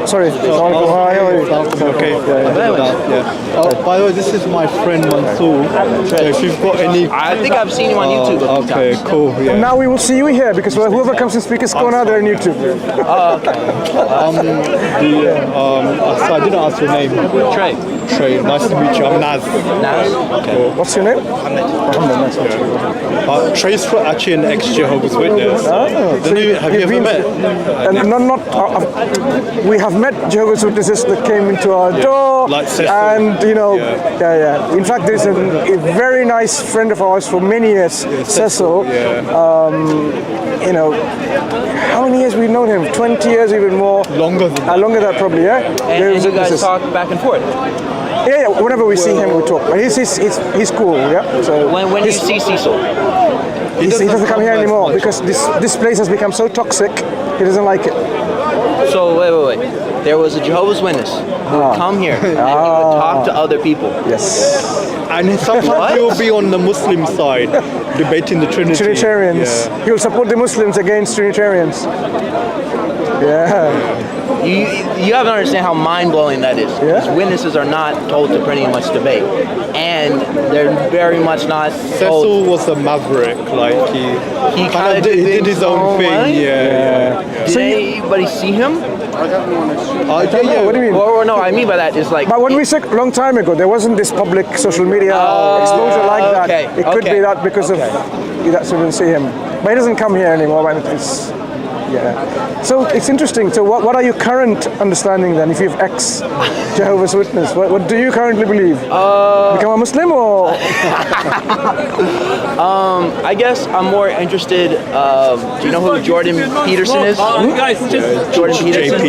Sorry. Okay. By the way, this is my friend Mansoor. So if you've got any, I think I've seen you on YouTube a few okay, times. cool. Yeah. Now we will see you here because whoever comes and speaks corner, they're on YouTube. Oh, okay. So I didn't ask your name. Trey. Trey. Nice to meet you. I'm Naz. Naz? Okay. What's your name? Mohammed. Nice to meet you. Trey's actually an ex-Jehovah's Witness. Have you ever met? We have met Jehovah's Witnesses that came into our door, like Cecil. and In fact, there's a very nice friend of ours for many years, Cecil. How many years we've known him? 20 years, even more. Longer than that. Longer than that, probably. Yeah. And you guys talk back and forth. Yeah. Whenever we see him, we talk. But he's cool. Yeah. So when do you see Cecil? He doesn't come here anymore because this place has become so toxic. He doesn't like it. So wait. There was a Jehovah's Witness who would come here and he would talk to other people. Yes. And sometimes he'll be on the Muslim side, debating the Trinity. Trinitarians. Yeah. He'll support the Muslims against Trinitarians. Yeah. You have to understand how mind-blowing that is. Yeah. These witnesses are not told to pretty much debate. And they're very much not told. Cecil was a maverick, like He kind of did his own thing. Right? Yeah. Did anybody see him? What do you mean? Or no, I mean by that is like... But when we said a long time ago, there wasn't this public social media exposure like that. Okay, It could be that because of that, so we didn't see him. But he doesn't come here anymore. So it's interesting. So what are your current understanding then? If you've ex-Jehovah's Witness, what do you currently believe? Become a Muslim or? I guess I'm more interested. Do you know who Jordan Peterson is? Jordan Peterson.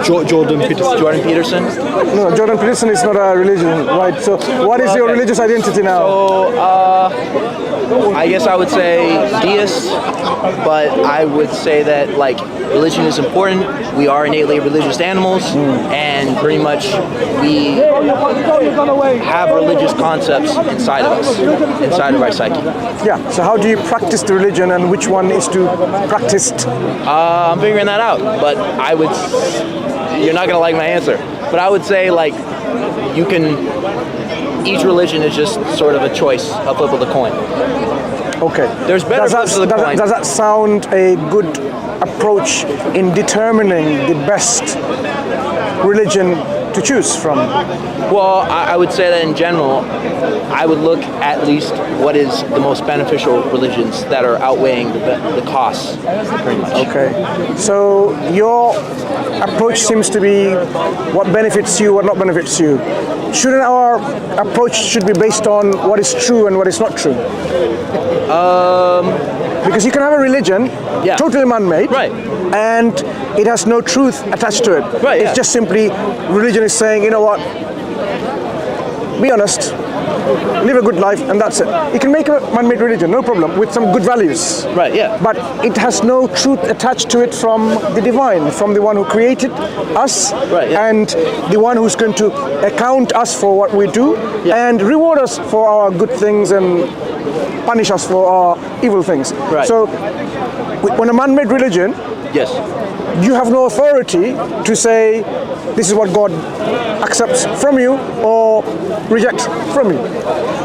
Jordan Peterson. Jordan Peterson. No, Jordan Peterson is not a religion, right? So what is your religious identity now? So I guess I would say deist, but I would say that like religion is important. We are innately religious animals, and pretty much we have religious concepts inside of us, inside of our psyche. Yeah. So how do you practice the religion, and which one is to practiced? I'm figuring that out, but I would. You're not gonna like my answer, but I would say like you can. Each religion is just sort of a choice, a flip of the coin. Okay. There's better flips of the coin. Does that sound a good approach in determining the best religion to choose from? Well, I would say that in general, I would look at least what is the most beneficial religions that are outweighing the costs, pretty much. Okay. So your approach seems to be what benefits you, what not benefits you. Shouldn't our approach should be based on what is true and what is not true? Because you can have a religion, totally man-made, right, and it has no truth attached to it. Right, it's just simply religion is saying, you know what, be honest, live a good life, and that's it. You can make a man-made religion, no problem, with some good values. Right, yeah. But it has no truth attached to it from the divine, from the one who created us, right, yeah, and the one who's going to account us for what we do, and reward us for our good things and punish us for our evil things. Right. So when a man-made religion, yes, you have no authority to say this is what God accepts from you or rejects from you.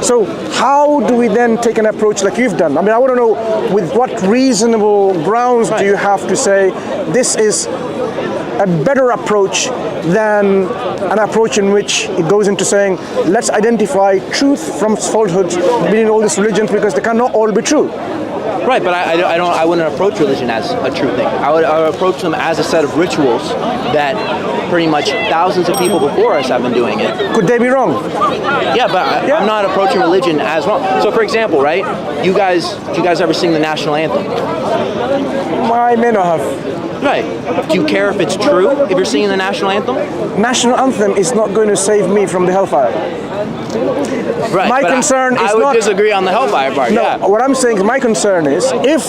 So how do we then take an approach like you've done? I mean, I want to know with what reasonable grounds do you have to say this is a better approach than an approach in which it goes into saying let's identify truth from falsehood between all these religions because they cannot all be true. Right, but I wouldn't approach religion as a true thing. I would approach them as a set of rituals that pretty much thousands of people before us have been doing it. Could they be wrong? Yeah, but I'm not approaching religion as wrong. So for example, right, do you guys ever sing the national anthem? I may not have. Right. Do you care if it's true if you're singing the national anthem? National anthem is not going to save me from the hellfire. Right, my but concern is I would not... disagree on the hellfire part. No, Yeah. what I'm saying is my concern is if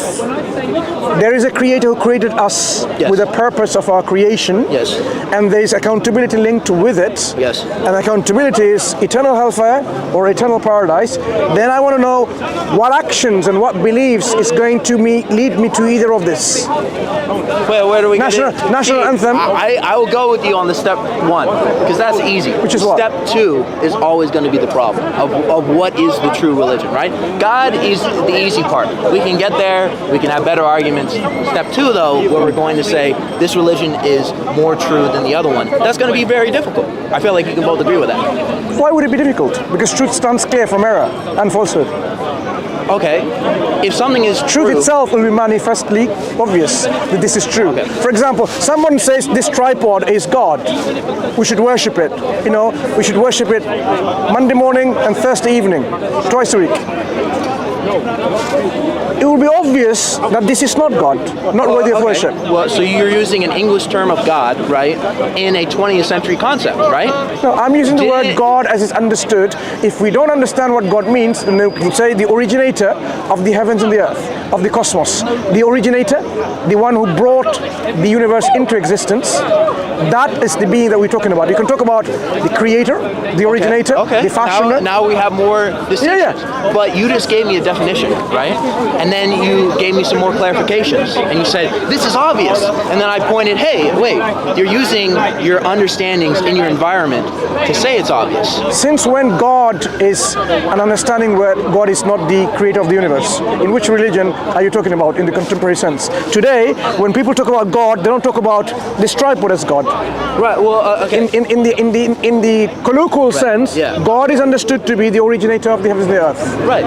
there is a creator who created us Yes. with a purpose of our creation, Yes. and there is accountability linked with it, Yes. and accountability is eternal hellfire or eternal paradise, then I want to know what actions and what beliefs is going to lead me to either of this. Where do we National- get it? national anthem. I will go with you on the step one because that's easy. Which is what? Step two is always going to be the problem of what is the true religion, right? God is the easy part. We can get there. We can have better arguments. Step two, though, where we're going to say this religion is more true than the other one, that's going to be very difficult. I feel like you can both agree with that. Why would it be difficult? Because truth stands clear from error and falsehood. Okay, if something is Truth true, itself will be manifestly obvious that this is true. Okay. For example, someone says this tripod is God. We should worship it. You know, we should worship it Monday morning and Thursday evening, twice a week. It will be obvious that this is not God, not worthy of Okay. worship. Well, so you're using an English term of God, right, in a 20th century concept, right? No, I'm using the word Did- God as it's understood. If we don't understand what God means, then we can say the originator of the heavens and the earth, of the cosmos. The originator, the one who brought the universe into existence, that is the being that we're talking about. You can talk about the creator, the originator, Okay. the fashioner. Now we have more distinctions. Yeah. But you just gave me a definition, right? And then you gave me some more clarifications. And you said, this is obvious. And then I pointed, hey, wait, you're using your understandings in your environment to say it's obvious. Since when God is an understanding where God is not the creator of the universe? In which religion are you talking about in the contemporary sense? Today, when people talk about God, they don't talk about this tripod as God. Right, well, okay. In the colloquial sense, yeah. God is understood to be the originator of the heavens and the earth. Right.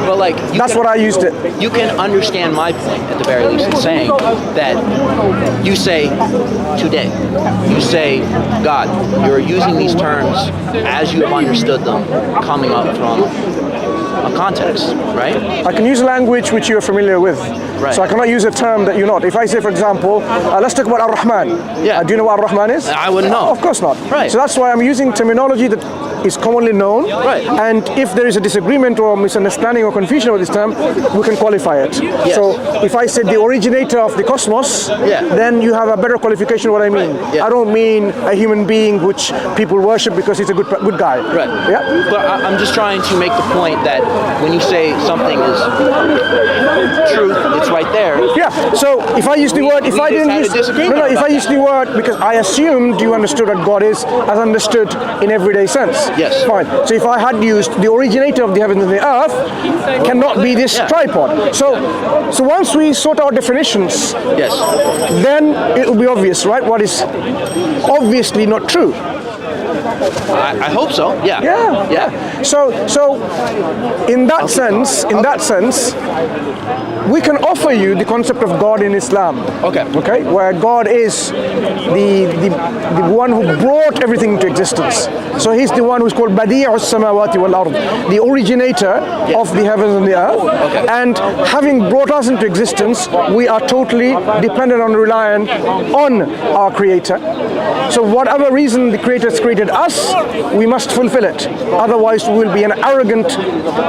But like, That's what I used it. You can understand my point at the very least in saying that you say today, you say God, you're using these terms as you have understood them coming up from a context, right? I can use language which you're familiar with. Right. So I cannot use a term that you're not. If I say, for example, let's talk about Ar-Rahman. Yeah. Do you know what Ar-Rahman is? I wouldn't know. Of course not. Right. So that's why I'm using terminology that is commonly known. Right. And if there is a disagreement or misunderstanding or confusion with this term, we can qualify it. Yes. So if I said the originator of the cosmos, Yeah. then you have a better qualification of what I mean. Right. Yeah. I don't mean a human being which people worship because he's a good guy. Right. Yeah. But I'm just trying to make the point that when you say something is truth, it's right there. Yeah. So if I use the word, if we I just didn't had a use, disagreement no, if about I use the word because I assumed you understood what God is as understood in everyday sense. Yes. Fine. So if I had used the originator of the heavens and the earth, cannot be this Yeah. tripod. So once we sort out definitions, Yes. then it will be obvious, right? What is obviously not true. I hope so. Yeah. Yeah. So in that sense, we can offer you the concept of God in Islam. Okay. Okay, where God is the one who brought everything into existence. So he's the one who's called Badi'us Samawati wal Ard, the originator of the heavens and the earth. Okay. And having brought us into existence, we are totally dependent and reliant on our Creator. So whatever reason the Creator has created us, we must fulfill it. Otherwise, we will be an arrogant,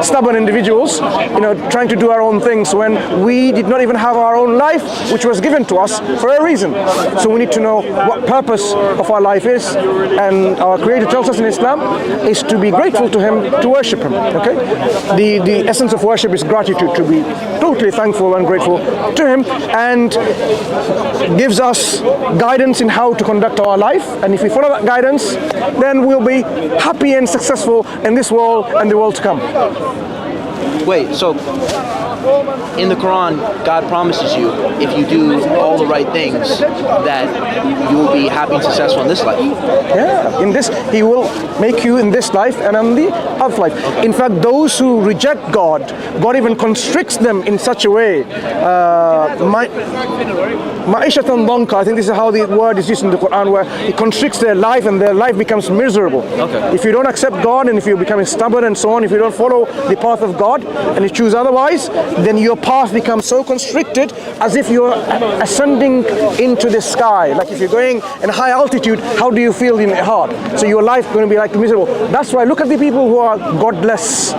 stubborn individuals, trying to do our own things when we did not even have our own life, which was given to us for a reason. So we need to know what purpose of our life is, and our Creator tells us in Islam is to be grateful to Him, to worship Him. Okay, the essence of worship is gratitude, to be totally thankful and grateful to Him, and gives us guidance in how to conduct our life. And if we follow that guidance, then we'll be happy and successful in this world and the world to come. Wait, so in the Quran, God promises you if you do all the right things that you will be happy and successful in this life. Yeah, in this, He will make you in this life and on the other life. In fact, those who reject God, God even constricts them in such a way. Ma'ishatan danka, I think this is how the word is used in the Quran, where He constricts their life and their life becomes miserable. Okay. If you don't accept God and if you're becoming stubborn and so on, if you don't follow the path of God, and you choose otherwise, then your path becomes so constricted as if you're ascending into the sky. Like if you're going in high altitude, how do you feel in your heart? So your life is going to be like miserable. That's why look at the people who are godless.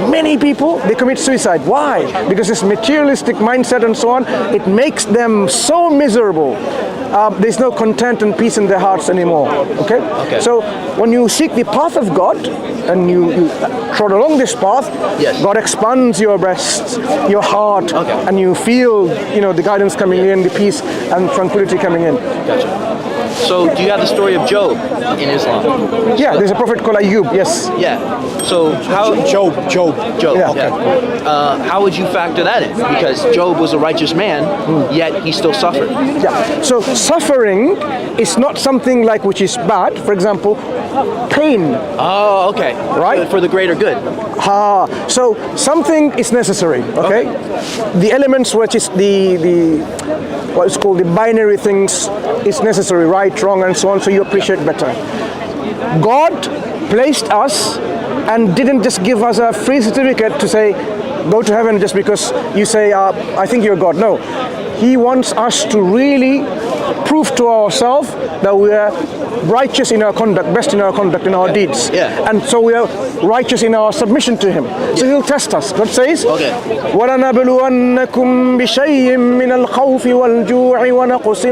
Many people, they commit suicide. Why? Because this materialistic mindset and so on, it makes them so miserable. There's no content and peace in their hearts anymore. Okay? So when you seek the path of God and you trot along this path, yes, God expands your breast, your heart, and you feel, you know, the guidance coming in, the peace and tranquility coming in. Gotcha. So do you have the story of Job in Islam? Yeah, there's a prophet called Ayub. Yes. Yeah. So how Job. Yeah. Okay. How would you factor that in? Because Job was a righteous man, yet he still suffered. Yeah. So suffering is not something like which is bad. For example, pain. Oh, okay. Right. For the greater good. So something is necessary. Okay. The elements which is the what is called the binary things is necessary, right, wrong, and so on. So you appreciate better. God placed us and didn't just give us a free certificate to say, go to heaven just because you say, I think you're God. No. He wants us to really prove to ourselves that we are righteous in our conduct, best in our conduct, in our deeds. Yeah. And so we are righteous in our submission to Him. So He'll test us. God says, وَلَنَبْلُوَنَّكُمْ بِشَيْءٍ مِّنَ الْخَوْفِ وَالْجُوعِ وَنَقْصٍ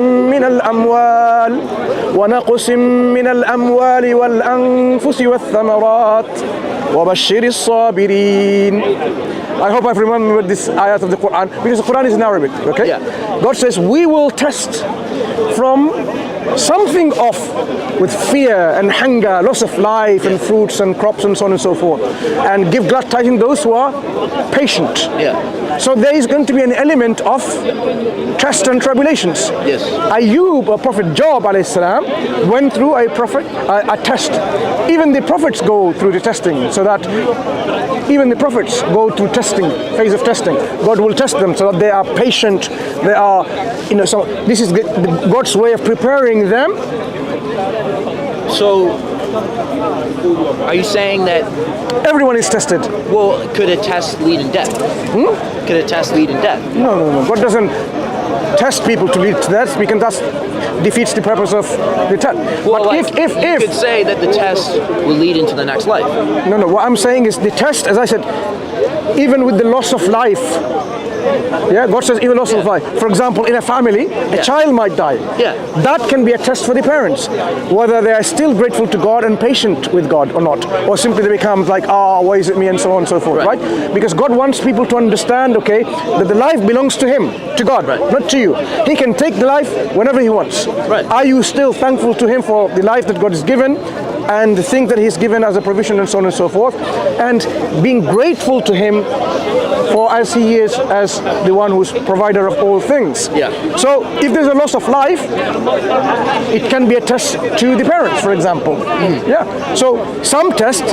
مِّنَ الْأَمْوَالِ وَالْأَنفُسِ وَالثَّمَرَاتِ وَبَشِّرِ الصَّابِرِينَ. I hope I've remembered this ayat of the Quran, because the Quran is in Arabic, okay? Yeah. God says, we will test from something off with fear and hunger, loss of life and fruits and crops and so on and so forth, and give glad tidings those who are patient. Yeah. So there is going to be an element of test and tribulations. Yes. Ayub, or Prophet Job alayhi salam, went through a test. Even the prophets go through the testing, so that even the prophets go through testing, phase of testing. God will test them so that they are patient. They are, you know, so this is God's way of preparing them. So are you saying that everyone is tested? Well, could a test lead in death? Could a test lead in death? No. God doesn't test people to lead to death, because that defeats the purpose of the test. Well, but like, if you could say that the test will lead into the next life. No. What I'm saying is the test, as I said, even with the loss of life. Yeah, God says even loss of life. For example, in a family, a child might die. Yeah. That can be a test for the parents, whether they are still grateful to God and patient with God or not, or simply they become like, why is it me, and so on and so forth, right? Because God wants people to understand, okay, that the life belongs to Him, to God, not to you. He can take the life whenever He wants. Right. Are you still thankful to Him for the life that God has given, and the thing that He's given as a provision, and so on and so forth, and being grateful to Him for as He is as the one who's provider of all things. Yeah. So if there's a loss of life, it can be a test to the parents, for example. Yeah. So some test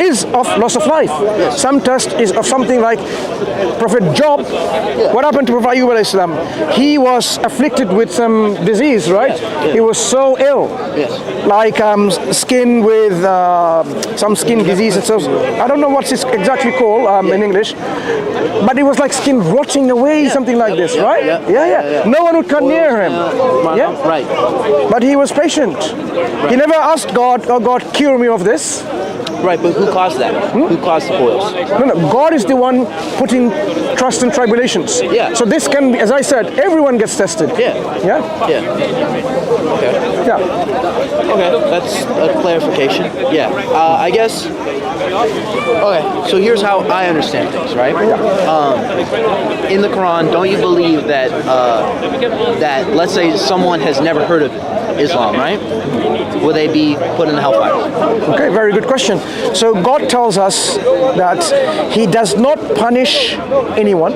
is of loss of life. Yes. Some test is of something like Prophet Job. Yeah. What happened to Prophet Ayub alayhi salam? He was afflicted with some disease, right? Yeah. He was so ill. Yes. Like skin with some skin disease. So I don't know what's it exactly called in English, but it was like skin rotting away, something like this, right? Yeah. No one would come near him. Right. But he was patient. Right. He never asked God, "Oh God, cure me of this." Right, but who caused that? Who caused the boils? No. God is the one putting trust and tribulations. Yeah. So this can be, as I said, everyone gets tested. Yeah. Okay. Yeah. Okay, that's a clarification. Yeah. I guess. Okay, so here's how I understand things, right? In the Quran, don't you believe that that let's say someone has never heard of Islam, right? Will they be put in the hellfire? Okay, very good question. So God tells us that He does not punish anyone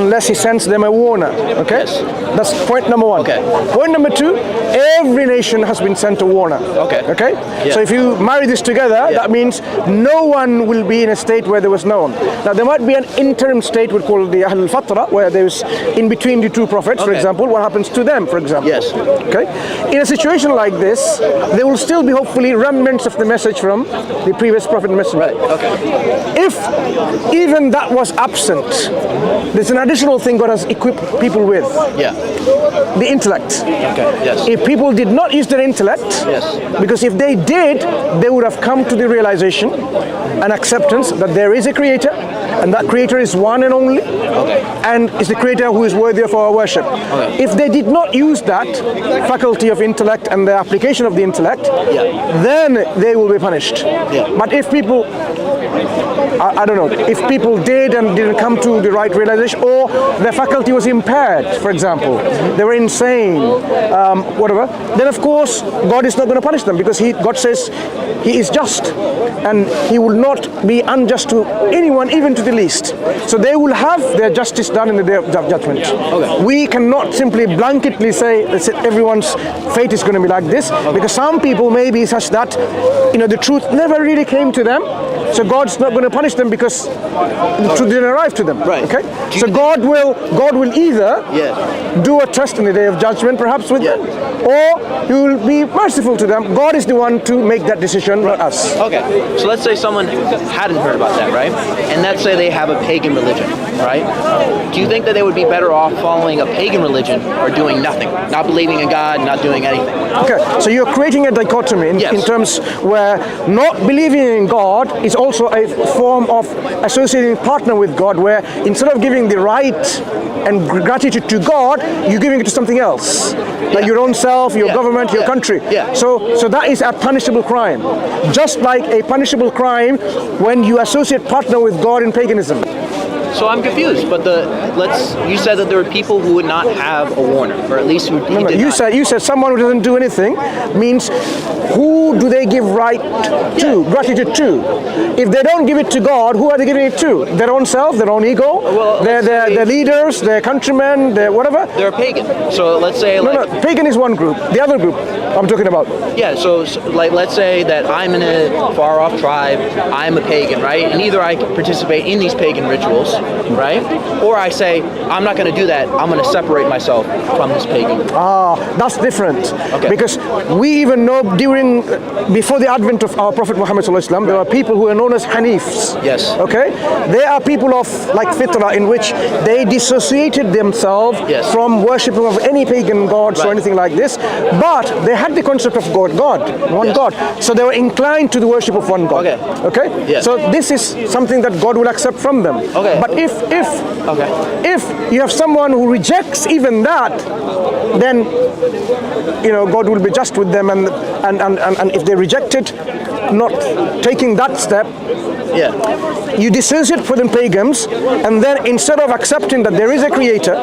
unless he sends them a warner. Okay? Yes. That's point number one. Okay. Point number two, every nation has been sent a warner. Okay. Okay? Yeah. So if you marry this together, that means no one will be in a state where there was no one. Now there might be an interim state we call the Ahl al-Fatra, where there's in between the two prophets, for example. What happens to them, for example? Yes. Okay? In a situation like this, there will still be hopefully remnants of the message from the previous prophet and messenger. Right. Okay. If even that was absent, there's an additional thing God has equipped people with. Yeah. The intellect. Okay. Yes. If people did not use their intellect, because if they did, they would have come to the realization and acceptance that there is a creator, and that creator is one and only, and is the creator who is worthy of our worship. If they did not use that faculty of intellect and the application of the intellect, then they will be punished. But if people, I don't know, if people did and didn't come to the right realization, or their faculty was impaired, for example, they were insane, whatever, then of course God is not going to punish them, because God says He is just and He will not be unjust to anyone, even to the least. So they will have their justice done in the day of judgment. We cannot simply blanketly say that everyone's fate is going to be like this, because some people may be such that the truth never really came to them. So God's not going to punish them because the truth didn't arrive to them. Right. Okay. So God will either do a test in the day of judgment, perhaps with them, or He will be merciful to them. God is the one to make that decision, not us. Okay. So let's say someone hadn't heard about that, right? And let's say they have a pagan religion, right? Do you think that they would be better off following a pagan religion or doing nothing, not believing in God, not doing anything? Okay. So you're creating a dichotomy in terms where not believing in God is also a form of associating partner with God, where instead of giving the right and gratitude to God, you're giving it to something else, like your own self, your government, your country. So that is a punishable crime, just like a punishable crime when you associate partner with God in paganism. So I'm confused, but you said that there were people who would not have a warner, or at least who did not. You said someone who doesn't do anything means who do they give gratitude to? If they don't give it to God, who are they giving it to? Their own self, their own ego, their leaders, their countrymen, their whatever? They're pagan. So let's say pagan is one group. The other group I'm talking about. Yeah, so let's say that I'm in a far-off tribe, I'm a pagan, right? And either I participate in these pagan rituals, right? Or I say, I'm not going to do that, I'm going to separate myself from this pagan. That's different. Because we even know before the advent of our Prophet Muhammad ﷺ, there are people who are known as Hanifs. Yes. Okay? They are people of like Fitra, in which they dissociated themselves from worshipping of any pagan gods or anything like this, but they had the concept of one God. So they were inclined to the worship of one God. Okay? So this is something that God will accept from them. But if you have someone who rejects even that, then God will be just with them, and if they reject it, not taking that step, you dissociate for them pagans, and then instead of accepting that there is a creator,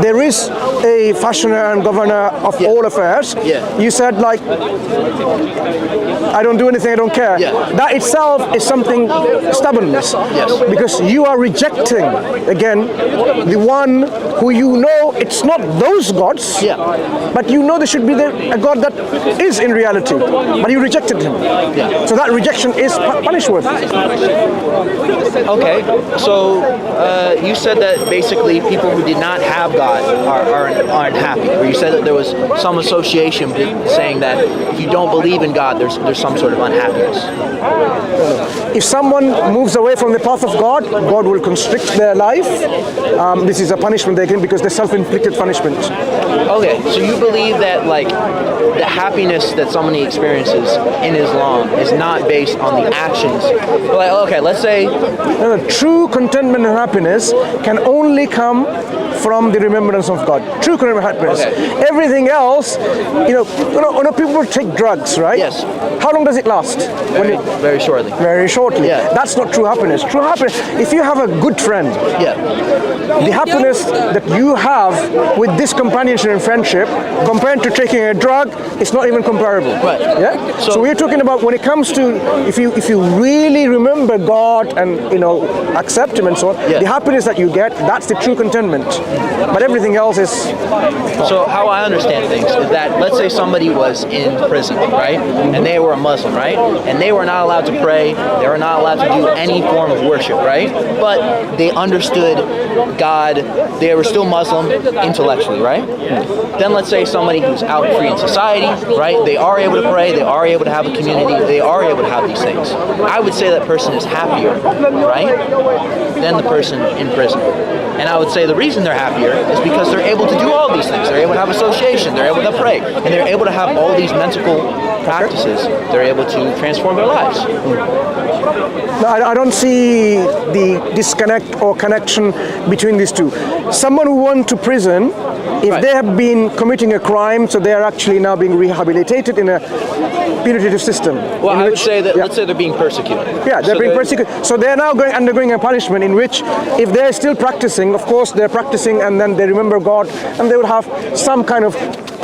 there is a fashioner and governor of all affairs, you said like, I don't do anything, I don't care. That itself is something stubbornness, because you are rejecting again the one who it's not those gods, but there should be a God that is in reality, but you rejected him. So that rejection is punishworthy. Okay, so you said that basically people who did not have God aren't happy, or you said that there was some association saying that if you don't believe in God, there's some sort of unhappiness. If someone moves away from the path of God, God will constrict their life. This is a punishment they get because they're self-inflicted punishment. Okay, so you believe that like the happiness that somebody experiences in Islam is not based on the actions. Like, okay, let's say true contentment and happiness can only come from the remembrance of God. True contentment and happiness. Everything else, when people take drugs, right? Yes. How long does it last? Very shortly. Very shortly. That's not true happiness. True happiness, if you have a good friend, the happiness that you have with this companionship and friendship compared to taking a drug, it's not even comparable. Right. Yeah. So we're talking about when it comes to, if you really remember God and accept Him and so on, the happiness that you get, that's the true contentment. But everything else is. So how I understand things is that, let's say somebody was in prison, right, and they were a Muslim, right, and they were not allowed to pray, they were not allowed to do any form of worship, right, but they understood God, they were still Muslim intellectually, right? Then let's say somebody who's out free in society, right, they are able to pray, they are able to have a community, they are able to have these things. I would say that person is happier, right, than the person in prison. And I would say the reason they're happier is because they're able to do all these things. They're able to have association, they're able to pray, and they're able to have all these mental practices. They're able to transform their lives. No, I don't see the disconnect or connection between these two. Someone who went to prison, if they have been committing a crime, so they are actually now being rehabilitated in a punitive system. Well, I would say that, let's say they're being persecuted. Yeah, they're being persecuted. So they're now undergoing a punishment in which, if they're still practicing, of course they're practicing and then they remember God and they will have some kind of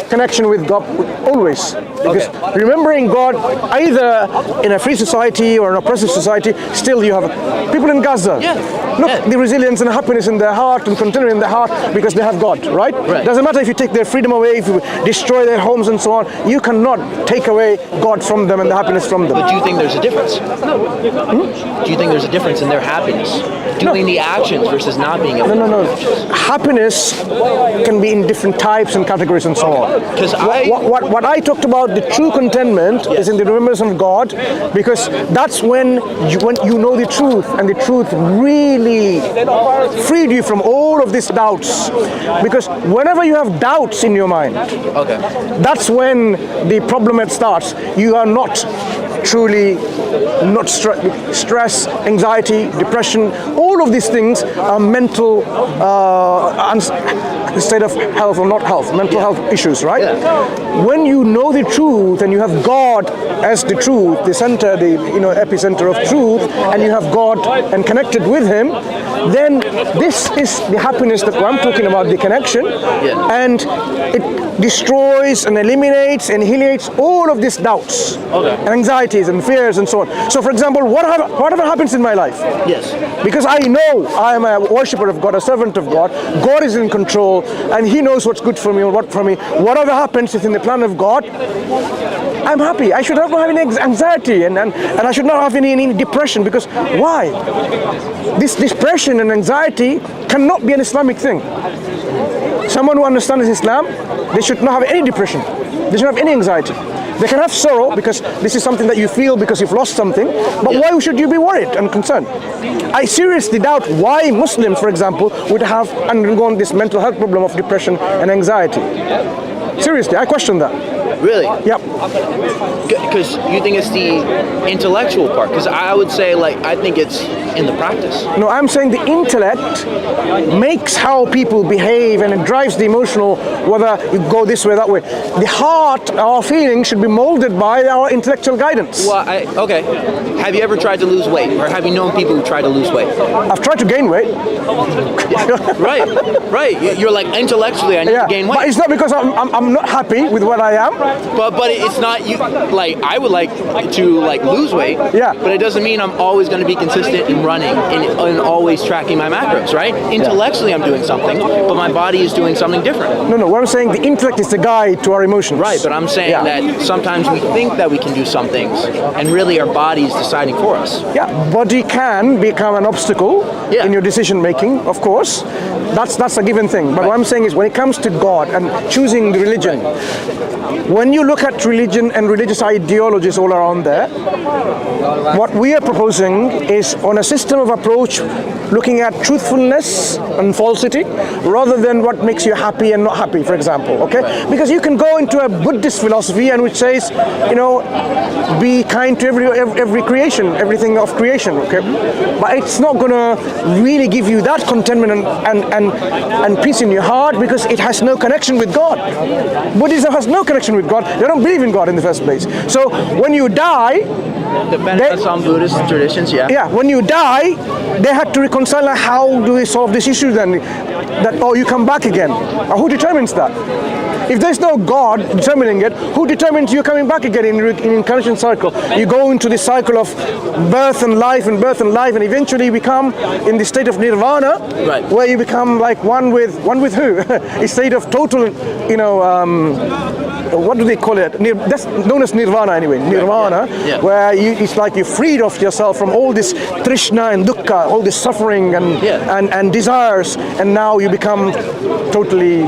connection with God always. Because remembering God, either in a free society or an oppressive society, still you have people in Gaza. Look, the resilience and happiness in their heart and contentment in their heart because they have God, right? Doesn't matter if you take their freedom away, if you destroy their homes and so on, you cannot take away God from them and the happiness from them. But do you think there's a difference? Do you think there's a difference in their happiness? Doing the actions versus not being able to do the actions? Happiness can be in different types and categories and so on. Because what I talked about, the true contentment is in the remembrance of God, because that's when you know the truth, and the truth really freed you from all of these doubts. Because whenever you have doubts in your mind, that's when the problem starts. You are not truly not stress, anxiety, depression, all of these things are mental state of health or not health, mental health issues, right? When you know the truth and you have God as the truth, the center, the epicenter of truth, and you have God and connected with Him, then this is the happiness that I'm talking about, the connection, and it destroys and eliminates and annihilates all of these doubts, and anxieties and fears and so on. So for example, whatever happens in my life, because I know I am a worshipper of God, a servant of God, God is in control and He knows what's good for me or what for me. Whatever happens is in the plan of God. I'm happy. I should not have any anxiety and I should not have any depression, because why? This depression and anxiety cannot be an Islamic thing. Someone who understands Islam, they should not have any depression. They should not have any anxiety. They can have sorrow because this is something that you feel because you've lost something, but why should you be worried and concerned? I seriously doubt why Muslims, for example, would have undergone this mental health problem of depression and anxiety. Seriously, I question that. Really? Yep. Because you think it's the intellectual part? Because I would say, I think it's in the practice. No, I'm saying the intellect makes how people behave and it drives the emotional, whether you go this way, that way. The heart, our feelings should be molded by our intellectual guidance. Well, okay. Have you ever tried to lose weight? Or have you known people who try to lose weight? I've tried to gain weight. Right. You're like, intellectually, I need to gain weight. But it's not because I'm not happy with what I am. But it's not you. I would like to lose weight. But it doesn't mean I'm always going to be consistent in running and always tracking my macros, right? Intellectually, I'm doing something, but my body is doing something different. No. What I'm saying, the intellect is the guide to our emotions. Right. But I'm saying that sometimes we think that we can do some things, and really our body is deciding for us. Body can become an obstacle in your decision making, of course. That's a given thing. But what I'm saying is, when it comes to God and choosing the religion, when you look at religion and religious ideologies all around there, what we are proposing is on a system of approach looking at truthfulness and falsity rather than what makes you happy and not happy, for example, okay? Because you can go into a Buddhist philosophy and which says, be kind to every creation, everything of creation, okay? But it's not gonna really give you that contentment and peace in your heart, because it has no connection with God. Buddhism has no connection with God. They don't believe in God in the first place. So when you die, depending on some Buddhist traditions, when you die, they had to reconcile how do we solve this issue then? You come back again. Who determines that? If there's no God determining it, who determines you coming back again in incarnation cycle? You go into this cycle of birth and life and birth and life, and eventually you become in the state of nirvana, right, where you become like one with who? A state of total, you know, what do they call it? That's known as nirvana anyway. Nirvana, yeah. Where it's like you're freed of yourself from all this trishna and dukkha, all this suffering and desires, and now you become totally,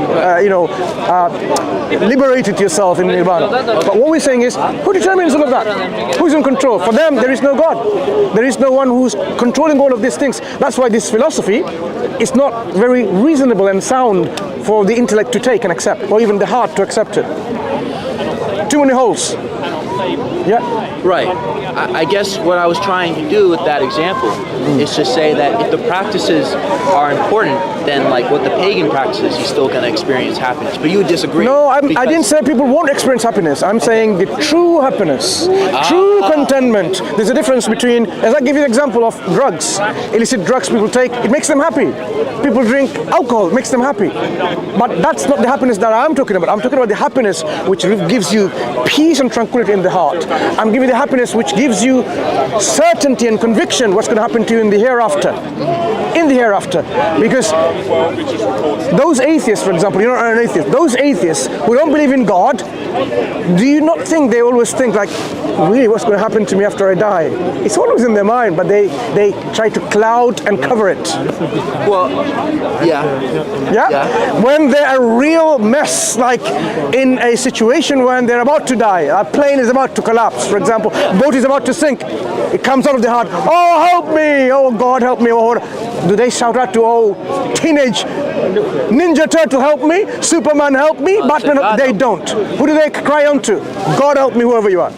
liberated yourself in nirvana. But what we're saying is, who determines all of that? Who's in control? For them, there is no God. There is no one who's controlling all of these things. That's why this philosophy is not very reasonable and sound for the intellect to take and accept, or even the heart to accept it. Too many holes. Yeah. Right. I guess what I was trying to do with that example is to say that if the practices are important, then like what the pagan practices, you're still going to experience happiness. But you would disagree. No, I didn't say people won't experience happiness. I'm saying the true happiness, true contentment. There's a difference between, as I give you an example of drugs, illicit drugs people take, it makes them happy. People drink alcohol, it makes them happy. But that's not the happiness that I'm talking about. I'm talking about the happiness which gives you peace and tranquility in the heart. I'm giving you the happiness which gives you certainty and conviction what's going to happen to you in the hereafter. In the hereafter. Because those atheists, for example, you're not an atheist, those atheists who don't believe in God, do you not think they always think like, really, what's going to happen to me after I die? It's always in their mind, but they try to cloud and cover it. Well, yeah. When they're a real mess, like in a situation when they're about to die, a plane is about to collapse, for example, boat is about to sink, it comes out of the heart, oh, help me, oh, God, help me, oh, do they shout out to, oh, teenage Ninja Turtle, help me, Superman, help me, Batman, help me? They don't. Who do they cry on to? God, help me, whoever you are.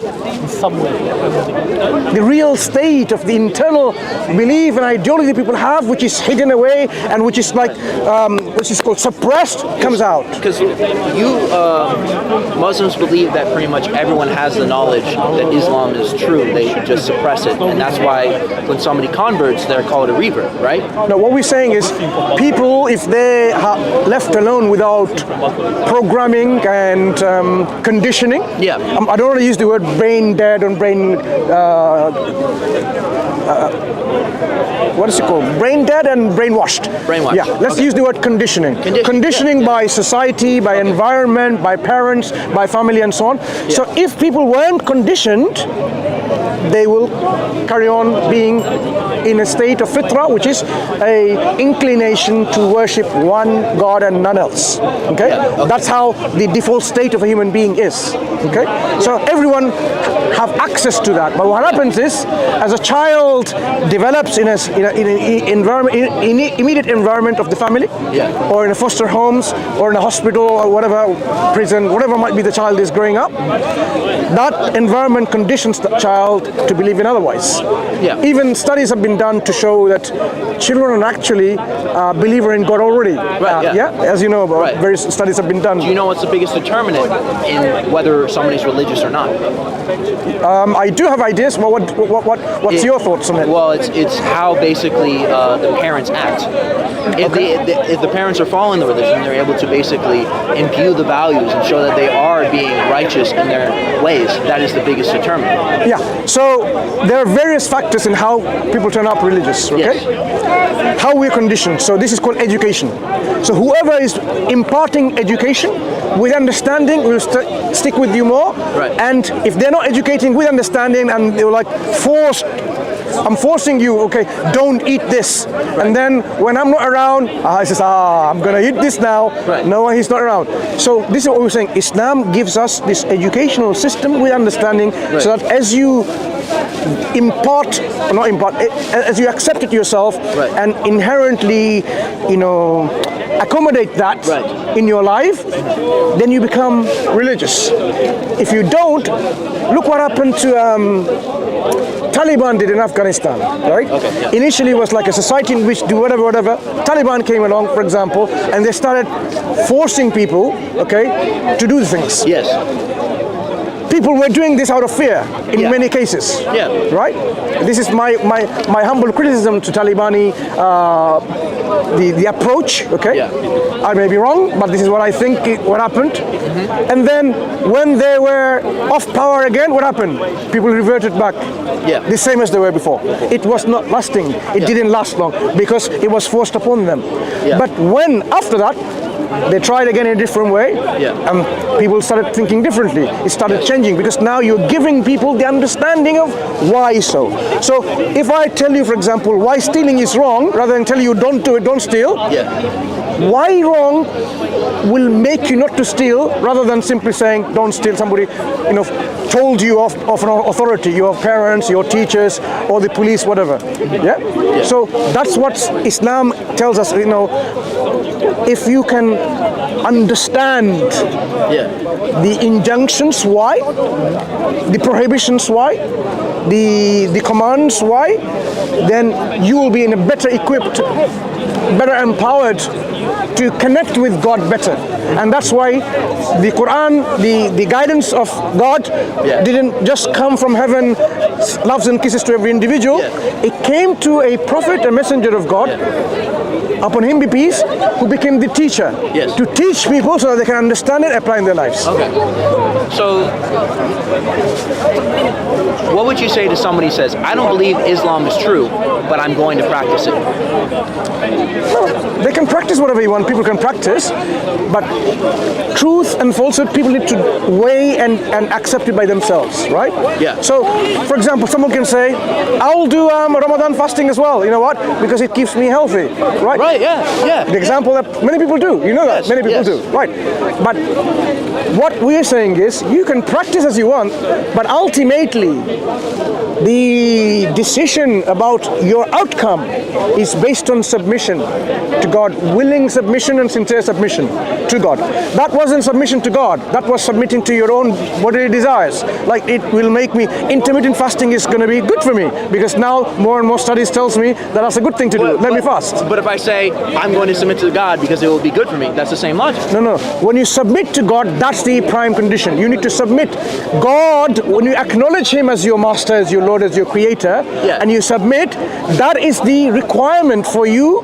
The real state of the internal belief and ideology people have, which is hidden away and which is like, which is called suppressed, comes out. Because Muslims believe that pretty much everyone has the knowledge that Islam is true. They should just suppress it, and that's why when somebody converts, they're called a revert, right? No, what we're saying is, people, if they are left alone without programming and conditioning, I don't want to use the word brain dead or brain, what is it called? Brain dead and brainwashed. Brainwashed. Yeah, let's use the word conditioning. Conditioning by society, by environment, by parents, by family and so on. So if people weren't conditioned, they will carry on being in a state of fitra, which is a inclination to worship one God and none else. Okay? That's how the default state of a human being is. Okay? So everyone have access to that. But what happens is, as a child develops in an immediate environment of the family, or in a foster homes, or in a hospital, or whatever, prison, whatever might be the child is growing up, that environment conditions the child to believe in otherwise. Even studies have been done to show that children are actually believer in God already. As you know, various studies have been done. Do you know what's the biggest determinant in whether somebody's religious or not? I do have ideas. Well, what's your thoughts on it? Well, it's how basically the parents act. If the parents are following the religion, they're able to basically imbue the values and show that they are being righteous in their ways. That is the biggest determinant. Yeah. So there are various factors in how people turn up religious. Okay. How we're conditioned. So this is called education. So whoever is imparting education with understanding will stick with you more. And if they're not educating with understanding and they're like forced, I'm forcing you, okay, don't eat this. And then when I'm not around, he says, I'm gonna eat this now. No, he's not around. So this is what we're saying. Islam gives us this educational system with understanding, so that as you as you accept it yourself and inherently, accommodate that in your life, then you become religious. If you don't, look what happened to Taliban did in Afghanistan, right? Initially it was like a society in which do whatever. Taliban came along, for example, and they started forcing people, to do the things. people were doing this out of fear in Yeah. many cases. Yeah. Right? This is my humble criticism to Talibani, the approach, okay? Yeah. I may be wrong, but this is what I think what happened. And then when they were off power again, what happened? People reverted back. Yeah. The same as they were before. It was not lasting. It didn't last long because it was forced upon them. Yeah. But when, after that, they tried again in a different way, and people started thinking differently. It started changing because now you're giving people the understanding of why so. So if I tell you, for example, why stealing is wrong, rather than tell you don't do it, don't steal, why wrong will make you not to steal, rather than simply saying don't steal. Somebody, told you of an authority, your parents, your teachers, or the police, whatever. Yeah. So that's what Islam tells us. If you can understand the injunctions, why, the prohibitions, why, the commands, why, then you will be in a better equipped, better empowered to connect with God better. And that's why the Quran, the guidance of God didn't just come from heaven, loves and kisses to every individual. It came to a prophet, a messenger of God, upon him be peace, who became the teacher to teach people so that they can understand it, apply in their lives. Okay. So, what would you say to somebody who says, I don't believe Islam is true, but I'm going to practice it? Well, they can practice whatever you want, people can practice, but truth and falsehood, people need to weigh and accept it by themselves, right? Yeah. So, for example, someone can say, I'll do Ramadan fasting as well. You know what? Because it keeps me healthy, right? Right, yeah. The example that many people do, you know that, many people do, right? But what we're saying is, you can practice as you want, but ultimately, the decision about your outcome is based on submission to God, willing submission and sincere submission to God. That wasn't submission to God, that was submitting to your own bodily desires. Like, it will make me, intermittent fasting is going to be good for me, because now more and more studies tells me that that's a good thing to do. Let me fast. But if I say, I'm going to submit to God because it will be good for me, that's the same logic. No. When you submit to God, that's the prime condition. You need to submit. God, when you acknowledge Him as your master, as your Lord, as your creator, and you submit, that is the requirement for you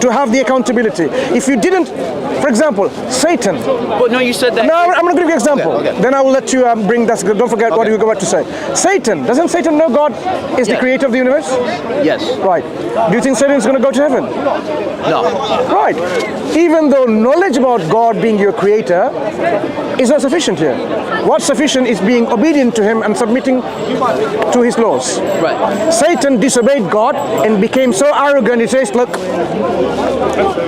to have the accountability. If you didn't, for example, Satan. But no, you said that. No, I'm going to give you an example. Okay. Then I will let you bring that. Don't forget what you were about to say. Satan. Doesn't Satan know God is the creator of the universe? Yes. Right. Do you think Satan is going to go to heaven? No. Right. Even though knowledge about God being your creator is not sufficient here. What's sufficient is being obedient to Him and submitting to His laws. Right. Satan disobeyed God and became so arrogant, he says, look,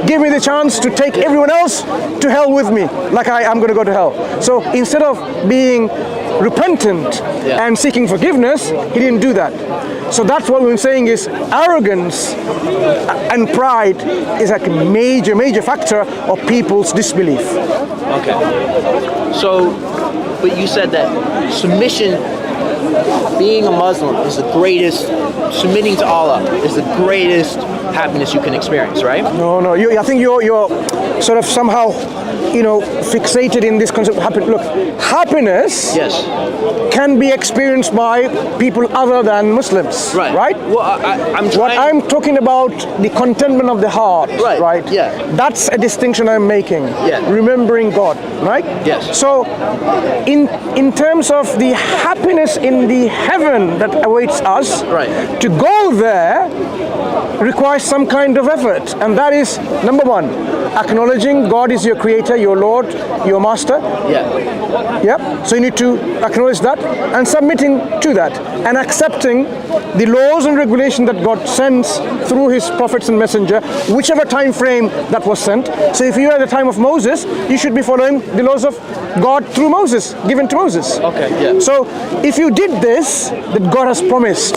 give me the chance to take everyone else to hell with me, like I'm going to go to hell. So instead of being repentant and seeking forgiveness, he didn't do that. So that's what we're saying is arrogance and pride is like a major factor of people's disbelief. Okay. So, but you said that submission, being a Muslim is the greatest, submitting to Allah is the greatest happiness you can experience, right? No. I think you're sort of somehow, fixated in this concept of happiness. Look, happiness can be experienced by people other than Muslims, right? Well, I'm trying. What I'm talking about, the contentment of the heart, right? Yeah. That's a distinction I'm making. Yeah. Remembering God, right? Yes. So, in terms of the happiness in the heaven that awaits us, to go there requires some kind of effort, and that is number one, acknowledging God is your creator, your Lord, your master. Yep. So you need to acknowledge that and submitting to that and accepting the laws and regulations that God sends through His prophets and messenger, whichever time frame that was sent. So if you are at the time of Moses, you should be following the laws of God through Moses, given to Moses. Okay. Yeah. So if you did this, that God has promised,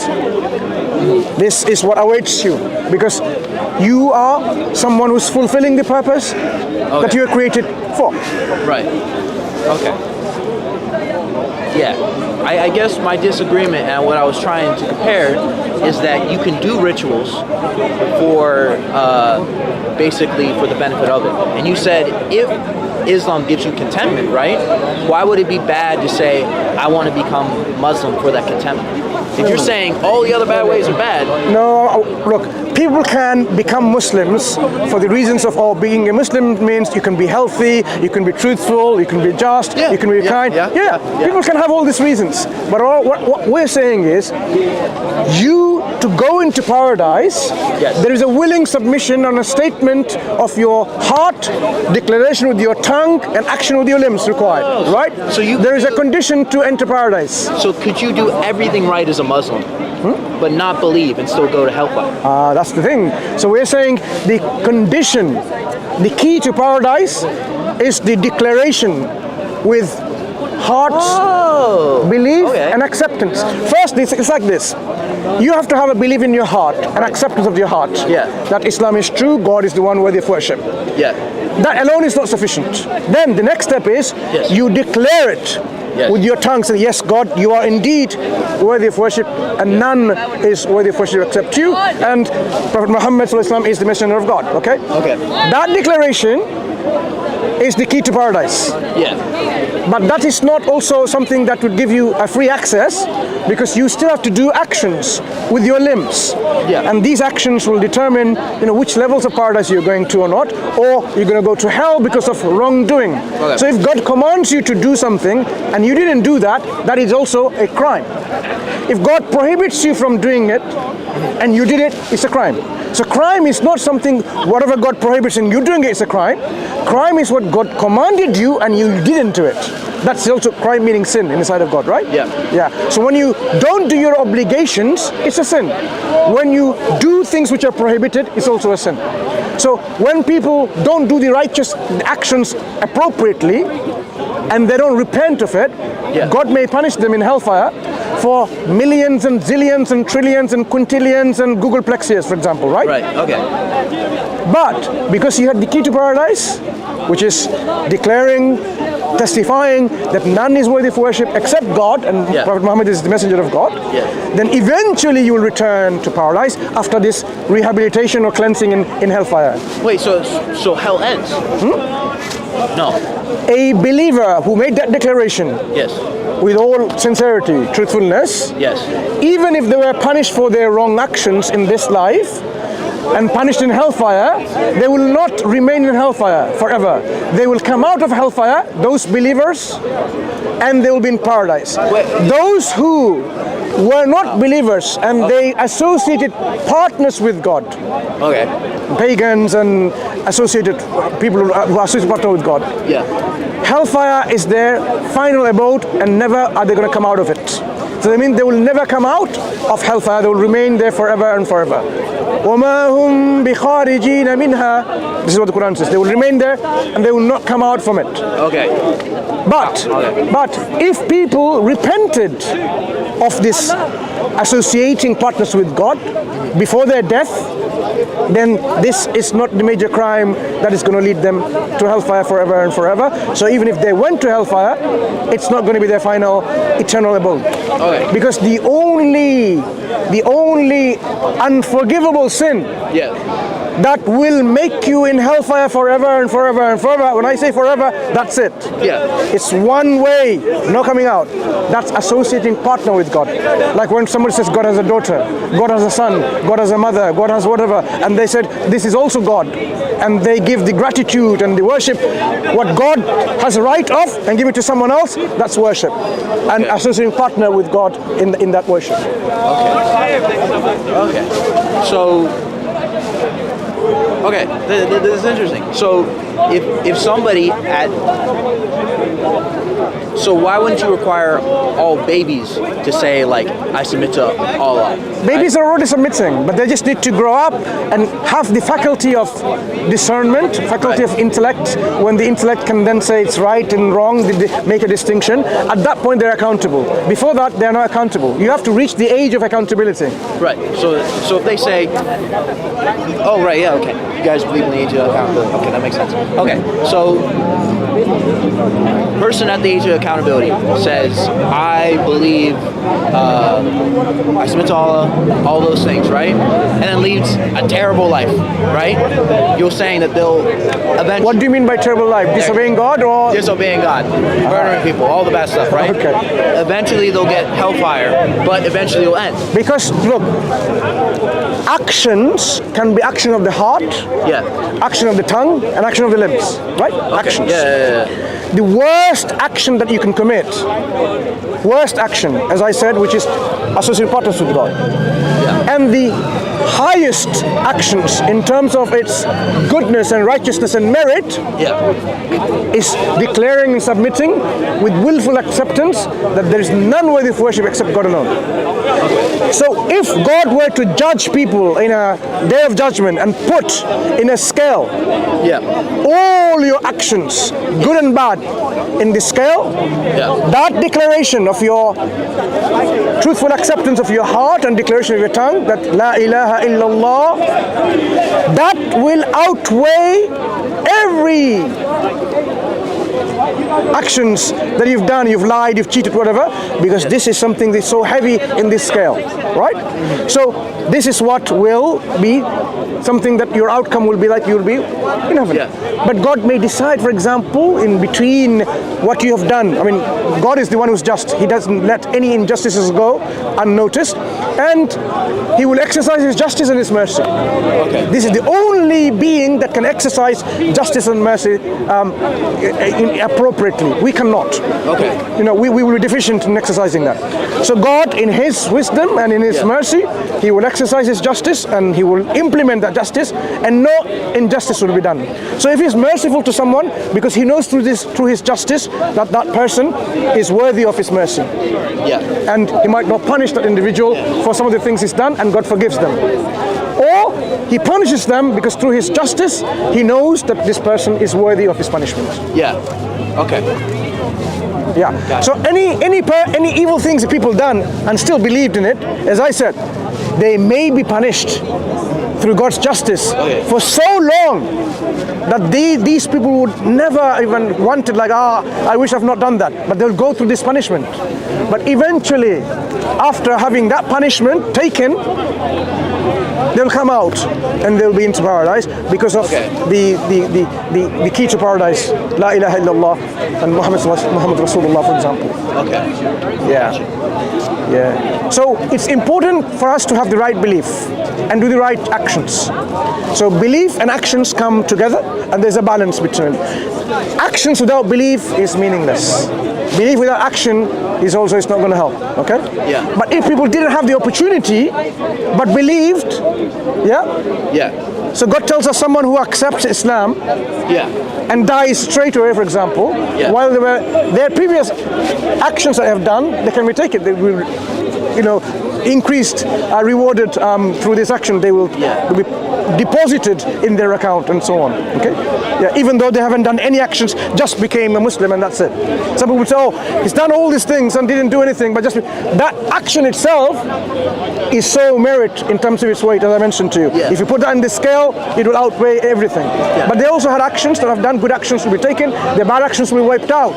this is what awaits you, because you are someone who's fulfilling the purpose that you were created for. Right. Okay. Yeah. I guess my disagreement and what I was trying to compare is that you can do rituals for basically for the benefit of it. And you said if Islam gives you contentment, right? Why would it be bad to say, I want to become Muslim for that contentment? If you're saying all the other bad ways are bad. No, look, people can become Muslims for the reasons of, oh, being a Muslim means you can be healthy, you can be truthful, you can be just, you can be kind. Yeah, people can have all these reasons. But what we're saying is, to go into paradise, there is a willing submission and a statement of your heart, declaration with your tongue, and action with your limbs required, right? So there is a condition to enter paradise. So could you do everything right as a Muslim, but not believe and still go to hellfire? That's the thing. So we're saying the condition, the key to paradise is the declaration with heart, belief, and acceptance. First, it's like this. You have to have a belief in your heart, an acceptance of your heart. That Islam is true, God is the one worthy of worship. That alone is not sufficient. Then the next step is you declare it with your tongue, saying, yes, God, you are indeed worthy of worship, and none is worthy of worship except you, and Prophet Muhammad is the messenger of God. Okay? That declaration is the key to paradise. But that is not also something that would give you a free access, because you still have to do actions with your limbs. And these actions will determine, which levels of paradise you're going to or not, or you're going to go to hell because of wrongdoing. So if God commands you to do something and you didn't do that, that is also a crime. If God prohibits you from doing it and you did it, it's a crime. So crime is not something, whatever God prohibits and you doing it is a crime. Crime is what God commanded you and you didn't do it. That's also crime, meaning sin in the sight of God, right? So when you don't do your obligations, it's a sin. When you do things which are prohibited, it's also a sin. So when people don't do the righteous actions appropriately and they don't repent of it, God may punish them in hellfire for millions and zillions and trillions and quintillions and Googleplex years, for example, right? But because he had the key to paradise, which is declaring, testifying that none is worthy of worship except God, and Prophet Muhammad is the messenger of God, then eventually you will return to paradise after this rehabilitation or cleansing in hellfire. Wait, so hell ends? No. A believer who made that declaration with all sincerity, truthfulness, even if they were punished for their wrong actions in this life and punished in hellfire, they will not remain in hellfire forever. They will come out of hellfire, those believers, and they will be in paradise. Those who were not believers and they associated partners with God, pagans and associated people who associate partner with God, hellfire is their final abode and never are they going to come out of it. So that means they will never come out of hellfire, they will remain there forever and forever. وَمَا هُمْ بِخَارِجِينَ مِنْهَا. This is what the Quran says. They will remain there and they will not come out from it. But if people repented of this associating partners with God before their death, then this is not the major crime that is going to lead them to hellfire forever and forever. So even if they went to hellfire, it's not going to be their final eternal abode. Because the only unforgivable sin that will make you in hellfire forever and forever and forever, when I say forever, that's it. It's one way, no coming out. That's associating partner with God. Like when somebody says God has a daughter, God has a son, God has a mother, God has whatever, and they said this is also God, and they give the gratitude and the worship what God has a right of and give it to someone else, that's worship. And associating partner with God in that worship. So this is interesting. So if somebody so why wouldn't you require all babies to say, like, I submit to Allah? Babies are already submitting, but they just need to grow up and have the faculty of discernment, faculty of intellect. When the intellect can then say it's right and wrong, they make a distinction. At that point, they're accountable. Before that, they're not accountable. You have to reach the age of accountability. So if they say, you guys believe in the age of accountability. Okay, that makes sense. Okay, so person at the age of accountability says, I believe, I submit to Allah, all those things, right? And then leads a terrible life, right? You're saying that they'll eventually... What do you mean by terrible life? Disobeying God or... Disobeying God, murdering people, all the bad stuff, right? Okay. Eventually they'll get hellfire, but eventually it'll end. Because, look, actions can be action of the heart, action of the tongue, and action of the limbs, right? Okay. Actions. Yeah. The worst action that you can commit, worst action, as I said, which is associate partners with God. Yeah. And the highest actions in terms of its goodness and righteousness and merit is declaring and submitting with willful acceptance that there is none worthy of worship except God alone. So if God were to judge people in a day of judgment and put in a scale all your actions, good and bad, in the scale, that declaration of your truthful acceptance of your heart and declaration of your tongue that La ilaha illallah, that will outweigh every actions that you've done, you've lied, you've cheated, whatever, because this is something that's so heavy in this scale, right? So this is what will be something that your outcome will be like, you'll be in heaven. But God may decide, for example, in between what you have done. I mean, God is the one who's just. He doesn't let any injustices go unnoticed, and He will exercise His justice and His mercy. This is the only being that can exercise justice and mercy appropriately. We cannot. You know, we will be deficient in exercising that. So God, in His wisdom and in His mercy, He will exercise His justice and He will implement that justice, and no injustice will be done. So if He's merciful to someone, because He knows through His justice that that person is worthy of His mercy, and He might not punish that individual for some of the things he's done, and God forgives them. Or He punishes them because through His justice He knows that this person is worthy of His punishment. So any evil things that people done and still believed in it, as I said, they may be punished through God's justice for so long that these people would never even wanted, like, I wish I've not done that, but they'll go through this punishment. But eventually, after having that punishment taken, they'll come out and they'll be into paradise because of the key to paradise, La ilaha illallah and Muhammad Rasulullah, for example. So it's important for us to have the right belief and do the right actions. So belief and actions come together, and there's a balance between. Actions without belief is meaningless. Belief without action is also not going to help. But if people didn't have the opportunity but believed, so God tells us someone who accepts Islam and dies straight away, for example, while their previous actions that they have done, they can be taken. They will, increased, rewarded through this action. They will be deposited in their account and so on. Even though they haven't done any actions, just became a Muslim and that's it. Some people would say, oh, he's done all these things and didn't do anything, but just that action itself is so merit in terms of its weight, as I mentioned to you. If you put that in the scale, it will outweigh everything. But they also had actions that have done, good actions will be taken, their bad actions will be wiped out.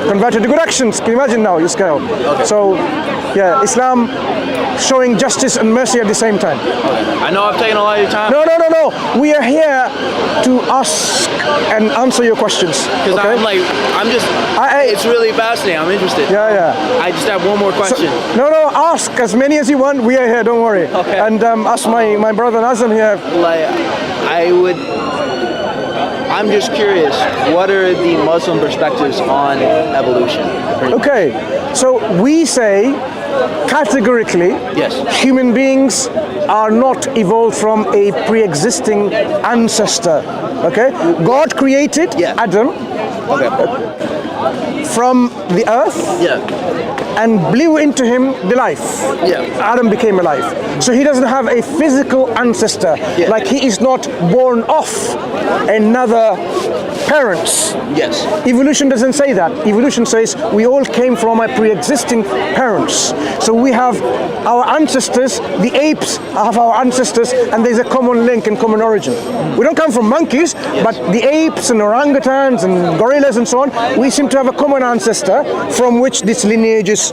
Converted to good actions. Can you imagine now your scale? So, Islam showing justice and mercy at the same time. I know I've taken a lot of your time. No. We are here to ask and answer your questions. Because it's really fascinating. I'm interested. I just have one more question. So, ask as many as you want. We are here, don't worry. And ask my brother Nazim here. I'm just curious, what are the Muslim perspectives on evolution? So we say categorically, human beings are not evolved from a pre-existing ancestor. God created Adam from the earth, and blew into him the life. Adam became alive. So he doesn't have a physical ancestor. Like he is not born off another parents. Evolution doesn't say that. Evolution says we all came from a pre-existing parents. So we have our ancestors, the apes have our ancestors, and there's a common link and common origin. We don't come from monkeys, but the apes and orangutans and gorillas and so on, we seem to have a common ancestor from which this lineage is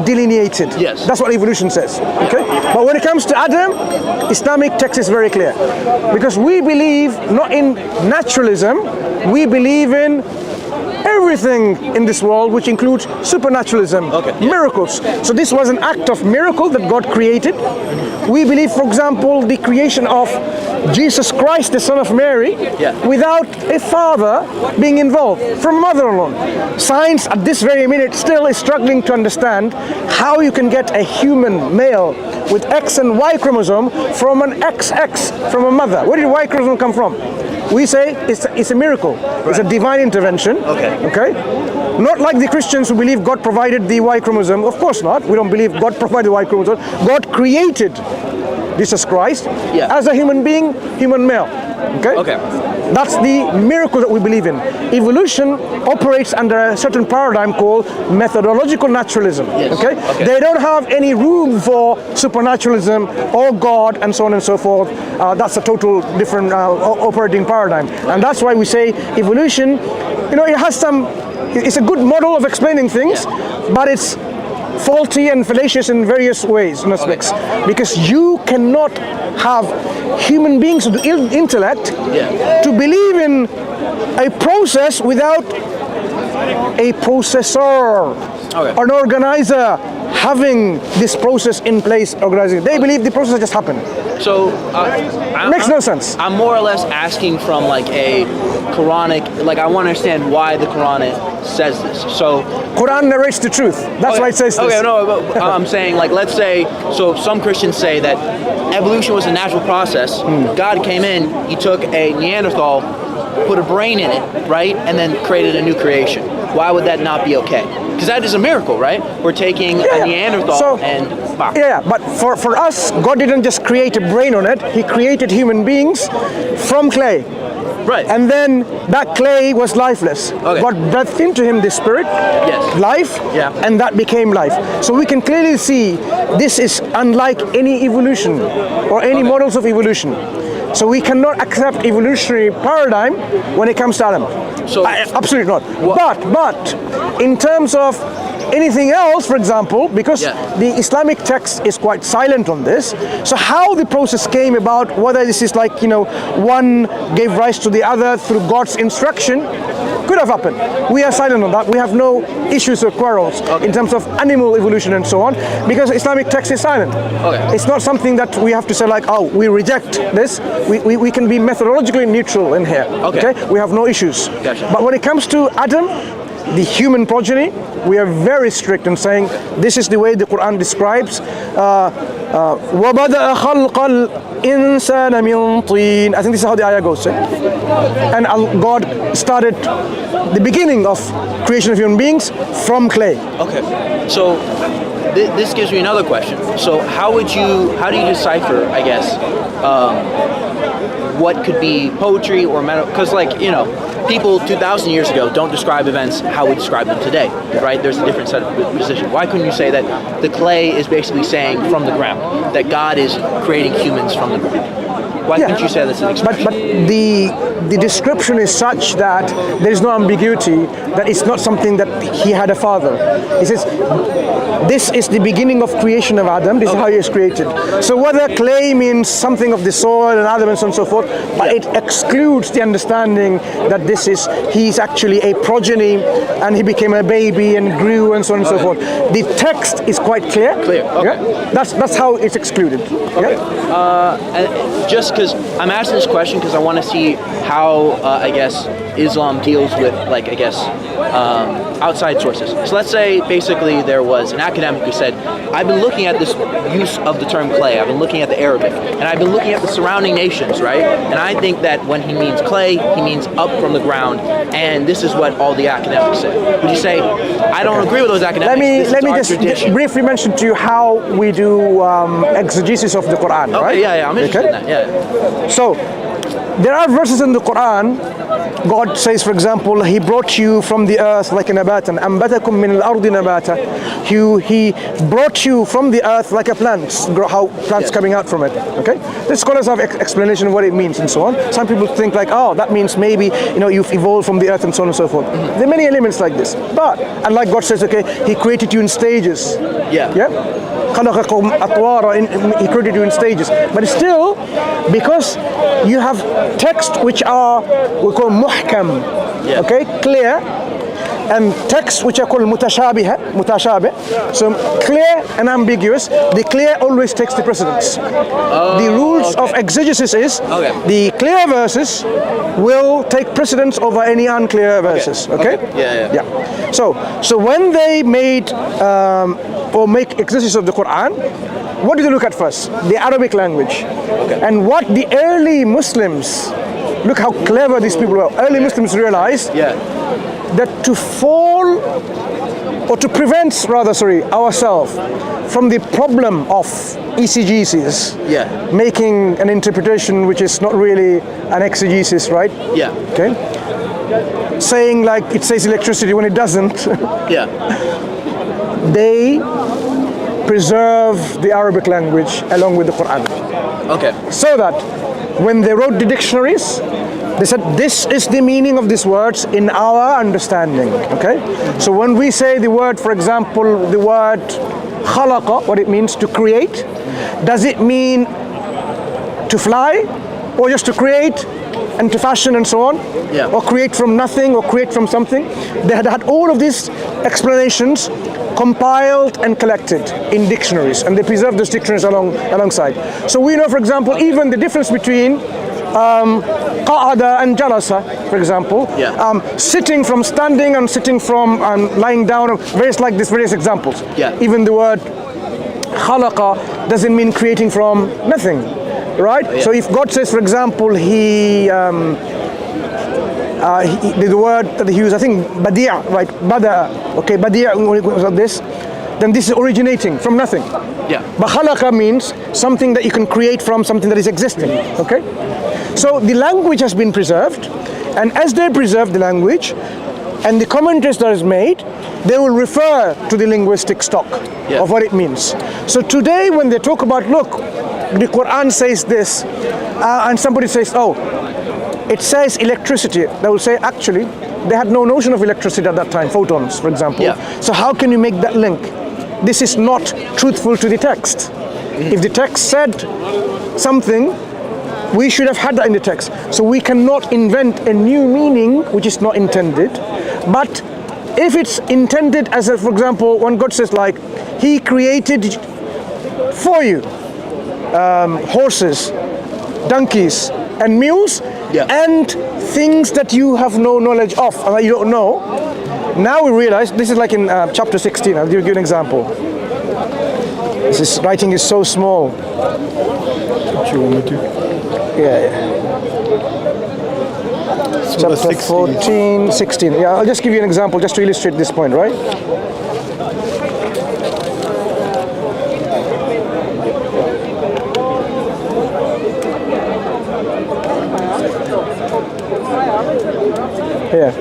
delineated. That's what evolution says. Okay? But when it comes to Adam, Islamic text is very clear. Because we believe not in naturalism, we believe in everything in this world, which includes supernaturalism, miracles. So this was an act of miracle that God created. We believe, for example, the creation of Jesus Christ, the Son of Mary, without a father being involved, from a mother alone. Science at this very minute still is struggling to understand how you can get a human male with X and Y chromosome from an XX from a mother. Where did Y chromosome come from? We say it's a miracle. It's a divine intervention. Okay? Not like the Christians who believe God provided the Y chromosome. Of course not. We don't believe God provided the Y chromosome. God created Jesus Christ as a human being, human male. Okay? That's the miracle that we believe in. Evolution operates under a certain paradigm called methodological naturalism. Okay? They don't have any room for supernaturalism or God and so on and so forth. That's a total different operating paradigm. And that's why we say evolution, you know, it has some, it's a good model of explaining things, but it's faulty and fallacious in various ways and aspects. Because you cannot have human beings with intellect to believe in a process without a processor, an organizer having this process in place, organizing. They believe the process just happened. So makes no sense. I'm more or less asking from like a Quranic, like I want to understand why the Quran says this. So Quran narrates the truth. That's why it says this. Okay, no, but I'm saying like, let's say, so some Christians say that evolution was a natural process. God came in, he took a Neanderthal, put a brain in it, right? And then created a new creation. Why would that not be okay? Because that is a miracle, right? We're taking a Neanderthal and... but for us, God didn't just create a brain on it. He created human beings from clay. Right. And then that clay was lifeless. God breathed into him the spirit, life, and that became life. So we can clearly see this is unlike any evolution or any models of evolution. So we cannot accept evolutionary paradigm when it comes to Adam. So absolutely not. But in terms of anything else, for example, because the Islamic text is quite silent on this, so how the process came about, whether this is like, you know, one gave rise to the other through God's instruction, could have happened. We are silent on that. We have no issues or quarrels in terms of animal evolution and so on, because Islamic text is silent. It's not something that we have to say like, oh, we reject this. We can be methodologically neutral in here. Okay? We have no issues. But when it comes to Adam, the human progeny, we are very strict in saying this is the way the Quran describes وَبَدَأَ خَلْقَ الْإِنسَانَ مِنْ طِينٍ. I think this is how the ayah goes. And God started the beginning of creation of human beings from clay. So this gives me another question. So how do you decipher, I guess, what could be poetry or metal? Because, like, you know, people 2,000 years ago don't describe events how we describe them today, right? There's a different set of position. Why couldn't you say that the clay is basically saying from the ground, that God is creating humans from the ground? Why couldn't you say that's an expression? But the description is such that there is no ambiguity, that it's not something that he had a father. He says, this is the beginning of creation of Adam, this is how he is created. So whether clay means something of the soil and Adam and so on and so forth, but it excludes the understanding that he's actually a progeny and he became a baby and grew and so on and so forth. The text is quite clear. That's how it's excluded. And just because I'm asking this question because I want to see how I guess Islam deals with, like, I guess outside sources. So let's say basically there was an academic who said, I've been looking at this use of the term clay, I've been looking at the Arabic, and I've been looking at the surrounding nations, right? And I think that when he means clay, he means up from the ground, and this is what all the academics say. Would you say, I don't agree with those academics? Let me just briefly mention to you how we do exegesis of the Quran, right? Yeah, I'm interested in that, yeah. So, there are verses in the Quran. God says, for example, He brought you from the earth like a nabatan. أنبتكم من الأرض نباتا. He brought you from the earth like a plant. How plants coming out from it. Okay. The scholars have explanation of what it means and so on. Some people think like, oh, that means maybe you've evolved from the earth and so on and so forth. There are many elements like this. But and like God says, okay, He created you in stages. Yeah. خلقكم أطوارا. He created you in stages. But still, because you have text which are we call muhkam, okay, clear, and texts which are called mutashabih. So clear and ambiguous. The clear always takes the precedence. The rules of exegesis is the clear verses will take precedence over any unclear verses. Okay? Yeah. So when they made or make exegesis of the Quran, what do they look at first? The Arabic language. And what the early Muslims, look how clever these people were. Early Muslims realized that to fall, or to prevent ourselves from the problem of exegesis, making an interpretation which is not really an exegesis, right? Yeah. Okay. Saying like it says electricity when it doesn't. They preserve the Arabic language along with the Quran. Okay. So that when they wrote the dictionaries, they said this is the meaning of these words in our understanding. Okay. So when we say the word, for example, the word khalaqa, what it means to create, does it mean to fly, or just to create and to fashion and so on, or create from nothing, or create from something? They had all of these explanations compiled and collected in dictionaries, and they preserve those dictionaries alongside. So we know, for example, even the difference between qa'ada and jalasa, for example, sitting from standing and sitting from lying down, various examples. Even the word khalaqa doesn't mean creating from nothing, right? So if God says, for example, the word that he used, I think badi', right? Bada, okay, badi' was like this, then this is originating from nothing. But khalaqa means something that you can create from something that is existing. Okay? So the language has been preserved, and as they preserve the language and the commentaries that is made, they will refer to the linguistic stock of what it means. So today when they talk about, look, the Quran says this, and somebody says, oh, it says electricity, they will say, actually, they had no notion of electricity at that time, photons, for example. So how can you make that link? This is not truthful to the text. If the text said something, we should have had that in the text. So we cannot invent a new meaning which is not intended. But if it's intended as a, for example, when God says like, He created for you horses, donkeys, and mules, and things that you have no knowledge of, and that you don't know. Now we realize, this is like in chapter 16, I'll give you an example. This writing is so small. What you want me to? Chapter 14, 16. Yeah, I'll just give you an example just to illustrate this point, right? Here.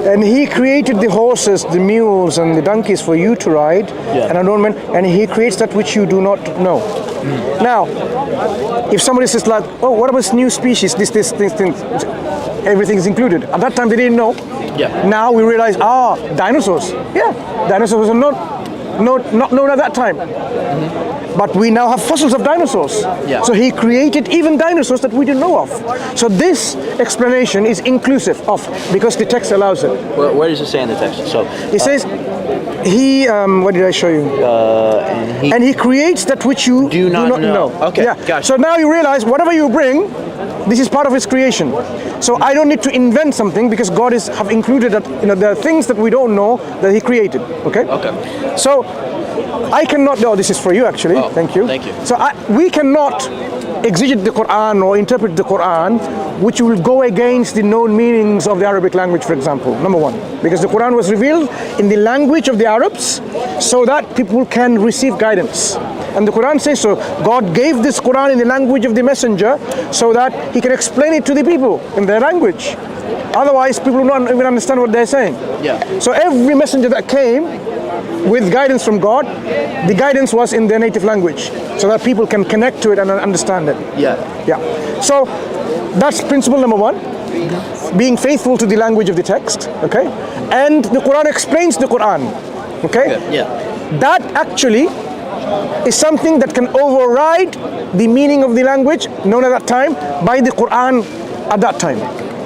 And He created the horses, the mules, and the donkeys for you to ride, and adornment, and He creates that which you do not know. Now, if somebody says like, oh, what about this new species, this, everything is included. At that time they didn't know. Now we realize, dinosaurs. Dinosaurs are not known at that time. But we now have fossils of dinosaurs. So He created even dinosaurs that we didn't know of. So this explanation is inclusive of, because the text allows it. Where does it say in the text? So it says, He, what did I show you? And he creates that which you do not know. Okay, yeah. gotcha. So now you realize whatever you bring, this is part of his creation. So I don't need to invent something because God is have included that, there are things that we don't know that he created. Okay? Okay. So I cannot, this is for you actually. Oh, thank you. thank you. So we cannot exegete the Quran or interpret the Quran which will go against the known meanings of the Arabic language, for example, number one. Because the Quran was revealed in the language of the Arabs so that people can receive guidance. And the Quran says so. God gave this Quran in the language of the messenger so that he can explain it to the people in their language. Otherwise, people will not even understand what they're saying. Yeah. So every messenger that came with guidance from God, the guidance was in their native language so that people can connect to it and understand it. Yeah. Yeah. So that's principle number one, being faithful to the language of the text, okay? And the Quran explains the Quran, okay? Yeah. That actually is something that can override the meaning of the language known at that time by the Quran at that time.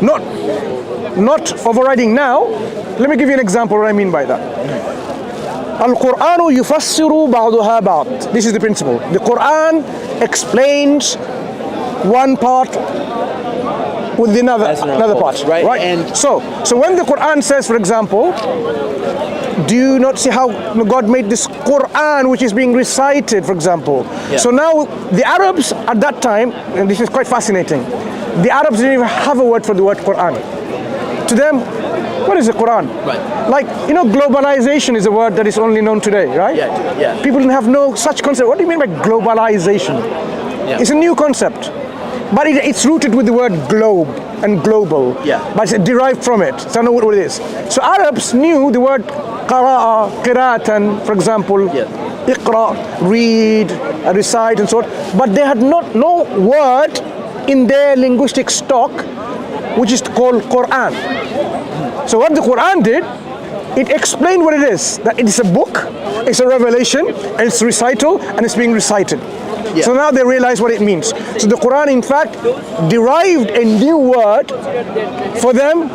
Not overriding now. Let me give you an example what I mean by that. Al-Qur'anu yufassiru ba'duha ba'd. This is the principle. The Quran explains one part with another part, right? And so when the Quran says, for example, do you not see how God made this Quran which is being recited, for example? Yeah. So now the Arabs at that time, and this is quite fascinating, the Arabs didn't even have a word for the word Quran. To them, what is the Quran? Right. Like, globalization is a word that is only known today, right? Yeah, yeah. People didn't have no such concept. What do you mean by globalization? Yeah. It's a new concept. But it's rooted with the word globe and global. Yeah. But it's derived from it. So I know what it is. So Arabs knew the word qara'a, qira'atan, for example. Yeah. Iqra, read, recite, and so on. But they had no word in their linguistic stock which is called Quran. So what the Quran did, it explained what it is. That it is a book, it's a revelation, and it's recital, and it's being recited. Yeah. So now they realize what it means. So the Quran, in fact, derived a new word for them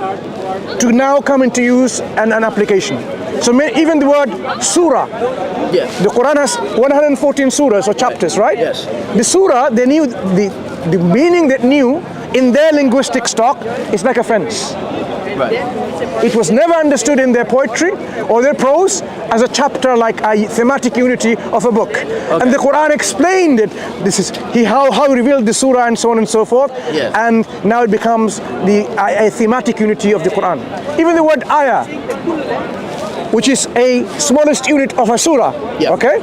to now come into use and an application. So even the word surah, Yeah. the Quran has 114 surahs or chapters, right? Yes. The surah, they knew the meaning they knew in their linguistic stock is like a fence. Right. It was never understood in their poetry or their prose as a chapter, like a thematic unity of a book. And the Quran explained it. This is how he revealed the surah and so on and so forth. Yes. And now it becomes a thematic unity of the Quran. Even the word ayah, which is a smallest unit of a surah. Yeah. Okay?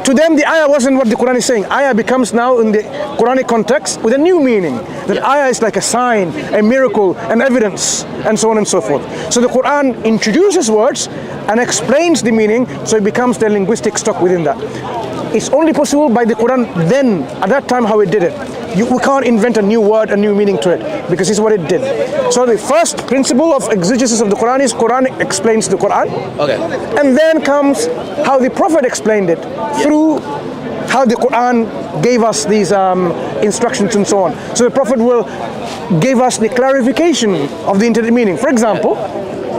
To them, the ayah wasn't what the Quran is saying. Ayah becomes now in the Quranic context with a new meaning. That ayah is like a sign, a miracle, an evidence, and so on and so forth. So the Quran introduces words and explains the meaning, so it becomes the linguistic stock within that. It's only possible by the Quran then, at that time, how it did it. We can't invent a new word, a new meaning to it, because it's what it did. So the first principle of exegesis of the Quran is Quran explains the Quran. Okay. And then comes how the Prophet explained it through how the Quran gave us these instructions and so on. So the Prophet will give us the clarification of the intended meaning. For example,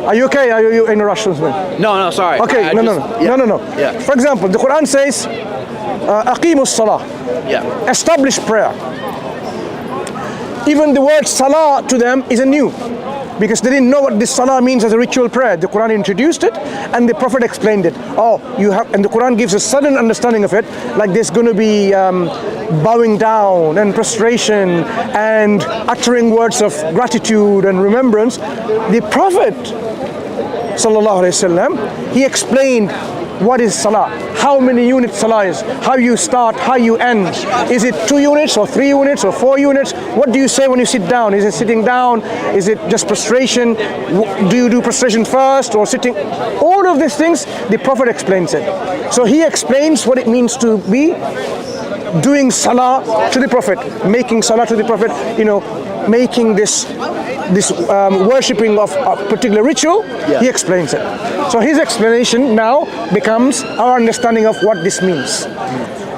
are you okay? Are you in a rush? No, sorry. Okay, no. Yeah. For example, the Quran says, "Aqimus salah." Yeah. Establish prayer. Even the word salah to them is a new, because they didn't know what this salah means as a ritual prayer. The Quran introduced it and the Prophet explained it. And the Quran gives a sudden understanding of it, like there's going to be bowing down and prostration and uttering words of gratitude and remembrance. The Prophet sallallahu alaihi wasallam, he explained what is salah, how many units salah is, how you start, how you end. Is it 2 units or 3 units or 4 units? What do you say when you sit down? Is it sitting down? Is it just prostration? Do you do prostration first or sitting? All of these things, the Prophet explains it. So he explains what it means to be doing salah to the Prophet, making salah to the Prophet, making this worshipping of a particular ritual. He explains it. So his explanation now becomes our understanding of what this means.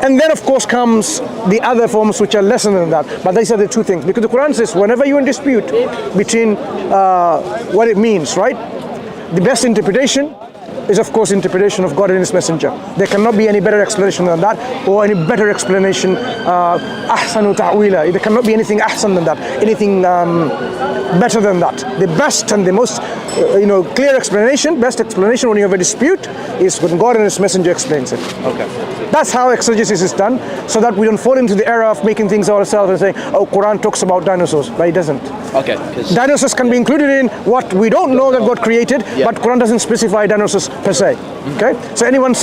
And then of course comes the other forms which are lesser than that. But these are the two things. Because the Quran says whenever you're in dispute between what it means, right? The best interpretation is of course interpretation of God and His Messenger. There cannot be any better explanation than that, or any better explanation. أحسن تأويلا. There cannot be anything ahsan than that, anything better than that. The best and the most clear explanation, best explanation when you have a dispute is when God and His Messenger explains it. Okay. That's how exegesis is done, so that we don't fall into the error of making things ourselves and saying, oh, Quran talks about dinosaurs, but it doesn't. Okay. Dinosaurs can be included in what we don't know that God created, but Quran doesn't specify dinosaurs per se. Okay? So anyone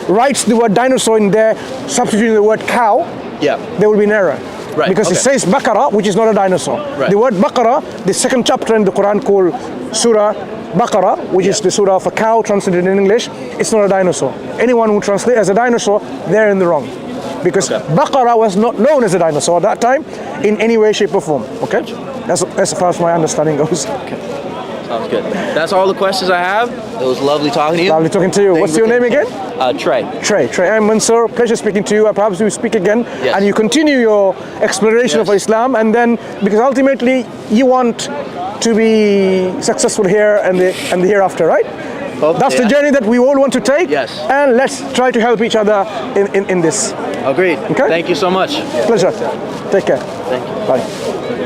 writes the word dinosaur in there, substituting the word cow, there will be an error. Right. Because it says Baqarah, which is not a dinosaur. Right. The word Baqarah, the second chapter in the Quran called Surah Baqarah, which is the surah of a cow translated in English, it's not a dinosaur. Anyone who translates as a dinosaur, they're in the wrong. Because Baqarah was not known as a dinosaur at that time in any way, shape or form. Okay? That's as far as my understanding goes. Okay. Sounds good. That's all the questions I have. It was lovely talking to you. Lovely talking to you. What's your name again? Trey. Trey. I'm Mansoor. Pleasure speaking to you. Perhaps we speak again and you continue your exploration of Islam, and then because ultimately you want to be successful here and the hereafter, right? That's the journey that we all want to take. Yes. And let's try to help each other in this. Agreed. Okay. Thank you so much. Pleasure. Take care. Thank you. Bye.